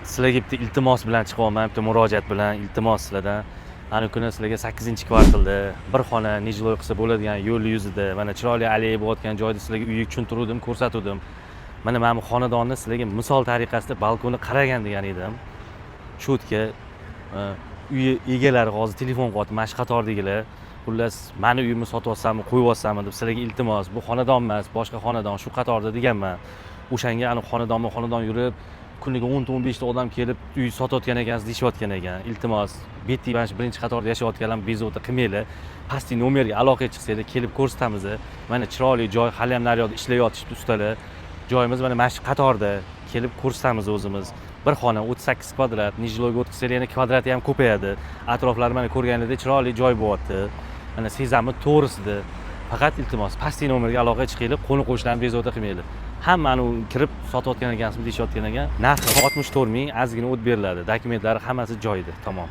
sizlarga bitta iltimos bilan chiqyapman, bitta murojaat bilan. Iltimos sizlardan. Ana kuni sizlarga 8-kvartalda bir xona nijloy qilsa bo'ladigan yo'l yuzida, mana chiroyli alleya bo'layotgan joyda sizlarga uyni tushuntirdim, ko'rsatdim. Mana bu xonadonni sizlarga misol tariqasida balkonni qaragan degan edim. Shotga uy egalari hozir telefon qilyapti, mana shu qatordagilar. Xullas, meni uyimni sotyapsanmi, qo'yyapsanmi deb sizlarga iltimos. Bu xonadon emas, boshqa xonadon, shu qatorda deganman. O'shanga ana xonadon yurib, kuniga 10-15 ta odam kelib uy sotayotgan ekansiz deyishayotgan ekan. Iltimos, betty mana shu birinchi qatorda yashayotganlar bezovta qilmanglar. Pastki nomerga aloqaga chiqsanglar, kelib ko'rsatamiz. Mana chiroyli joy, hali ham naryoqda ishlayotishdi ustalar. Joyimiz mana shu qatorda, kelib ko'rsatamiz o'zimiz. Bir xona 38 kvadrat, nijloyga o'tkazsanglar yana kvadrati ham ko'payadi. Atroflari mana ko'rganingizda chiroyli joy bo'lyapti. Mana sezamni to'g'risida. Faqat iltimos, pastki nomerga aloqaga chiqinglar, qo'ni qo'shnilarni bezovta qilmanglar. Hammani kirib sotayotgan ekansizmi deyishayotgan ekan. Narxi 64 ming, ozgina o't beriladi. Dokumentlari hammasi joyida, tamom.